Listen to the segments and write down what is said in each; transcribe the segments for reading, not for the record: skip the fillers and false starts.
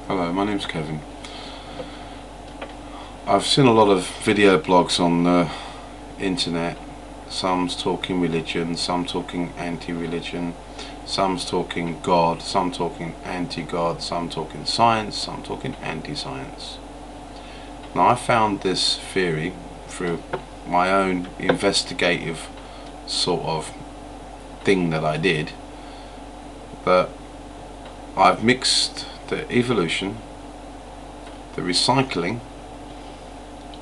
Hello, my name's Kevin. I've seen a lot of video blogs on the internet. Some's talking religion, some talking anti-religion, some's talking God, some talking anti-God, some talking science, some talking anti-science. Now I found this theory through my own investigative sort of thing that I did, that I've mixed the evolution, the recycling,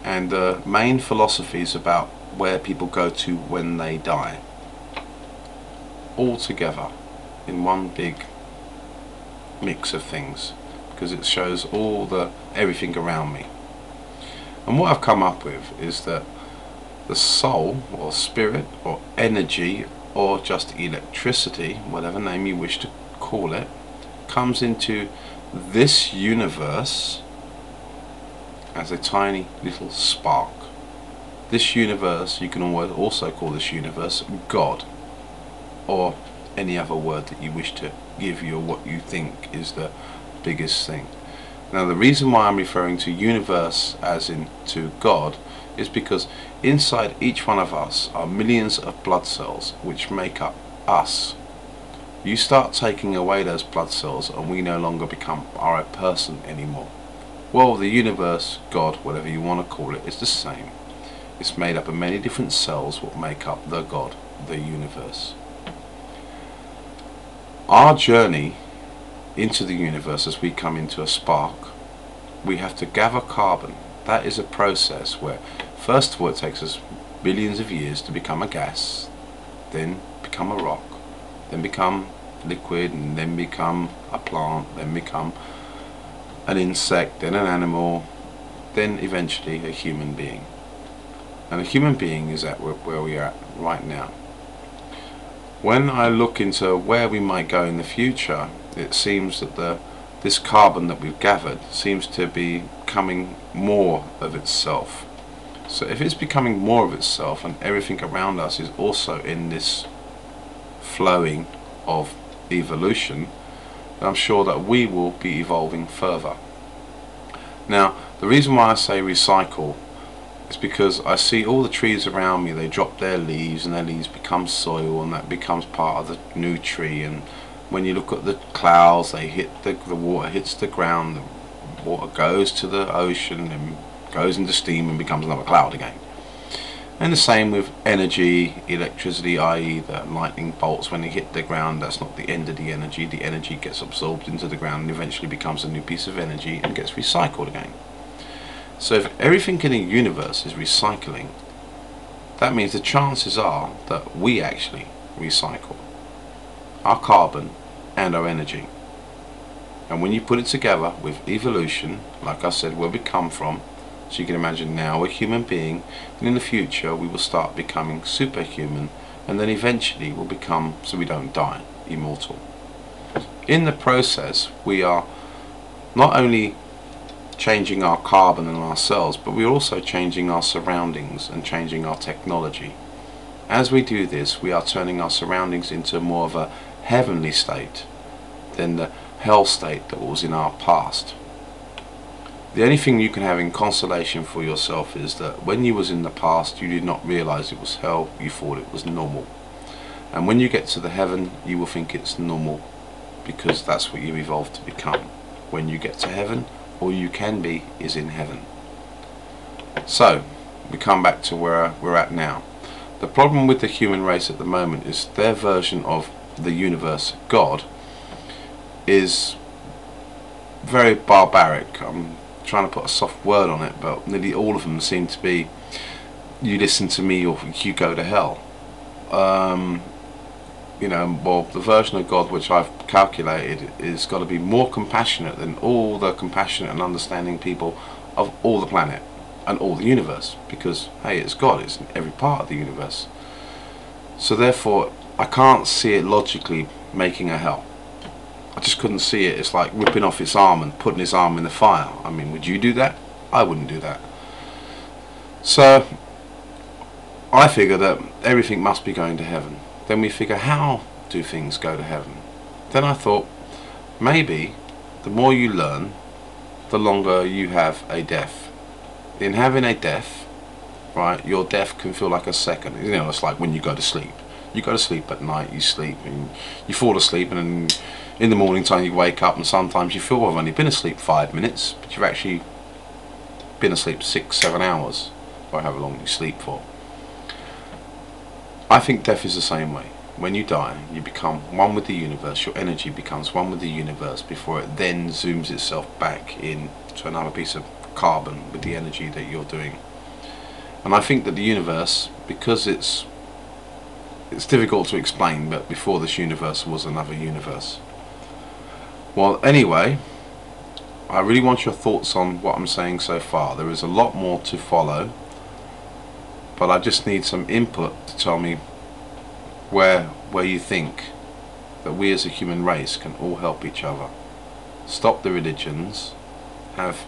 and the main philosophies about where people go to when they die, all together in one big mix of things, because it shows everything around me. And what I've come up with is that the soul, or spirit, or energy, or just electricity, whatever name you wish to call it, comes into this universe as a tiny little spark. This universe, you can also call this universe God, or any other word that you wish to give you, or what you think is the biggest thing. Now the reason why I'm referring to universe as in to God is because inside each one of us are millions of blood cells which make up us. You start taking away those blood cells and we no longer are a person anymore. Well, the universe, God, whatever you want to call it, is the same. It's made up of many different cells what make up the God, the universe. Our journey into the universe, as we come into a spark, we have to gather carbon. That is a process where, first of all, it takes us billions of years to become a gas, then become a rock, then become liquid, and then become a plant, then become an insect, then an animal, then eventually a human being. And a human being is at where we are at right now. When I look into where we might go in the future, it seems that this carbon that we've gathered seems to be becoming more of itself. So if it's becoming more of itself and everything around us is also in this flowing of evolution, I'm sure that we will be evolving further. Now the reason why I say recycle is because I see all the trees around me, they drop their leaves and their leaves become soil, and that becomes part of the new tree. And when you look at the clouds, they hit the water hits the ground, the water goes to the ocean and goes into steam and becomes another cloud again. And the same with energy, electricity, i.e. the lightning bolts, when they hit the ground, that's not the end of the energy. The energy gets absorbed into the ground and eventually becomes a new piece of energy and gets recycled again. So if everything in the universe is recycling, that means the chances are that we actually recycle our carbon and our energy. And when you put it together with evolution, like I said, where we come from, so you can imagine now we're a human being, and in the future we will start becoming superhuman, and then eventually we'll become, so we don't die, immortal. In the process, we are not only changing our carbon and our cells, but we're also changing our surroundings and changing our technology. As we do this, we are turning our surroundings into more of a heavenly state than the hell state that was in our past. The only thing you can have in consolation for yourself is that when you was in the past, you did not realize it was hell, you thought it was normal. And when you get to the heaven, you will think it's normal, because that's what you evolved to become. When you get to heaven, all you can be is in heaven. So we come back to where we're at now. The problem with the human race at the moment is their version of the universe, God, is very barbaric. I'm trying to put a soft word on it, but nearly all of them seem to be, you listen to me or you go to hell. You know, well, the version of God which I've calculated is got to be more compassionate than all the compassionate and understanding people of all the planet and all the universe, because hey, it's God, it's in every part of the universe. So therefore I can't see it logically making a hell. I just couldn't see it. It's like ripping off its arm and putting its arm in the fire. I mean, would you do that? I wouldn't do that. So I figure that everything must be going to heaven. Then we figure, how do things go to heaven? Then I thought, maybe the more you learn, the longer you have a death. In having a death, right, your death can feel like a second. You know, it's like when you go to sleep. You go to sleep at night, you sleep, and you fall asleep, and then in the morning time you wake up, and sometimes you feel, well, I've only been asleep 5 minutes, but you've actually been asleep 6-7 hours, or however long you sleep for. I think death is the same way. When you die, you become one with the universe. Your energy becomes one with the universe before it then zooms itself back in to another piece of carbon with the energy that you're doing. And I think that the universe, because it's difficult to explain, but before this universe was another universe. Well, anyway, I really want your thoughts on what I'm saying so far. There is a lot more to follow, but I just need some input to tell me where you think that we as a human race can all help each other. Stop the religions, have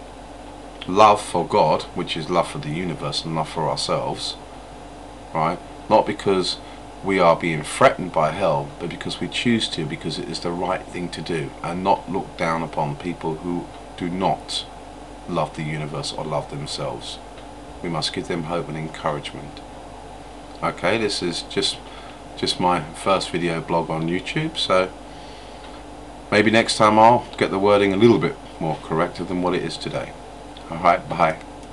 love for God, which is love for the universe and love for ourselves, right? Not because we are being threatened by hell, but because we choose to, because it is the right thing to do, and not look down upon people who do not love the universe or love themselves. We must give them hope and encouragement. Okay, this is just my first video blog on YouTube, so maybe next time I'll get the wording a little bit more correct than what it is today. Alright, bye.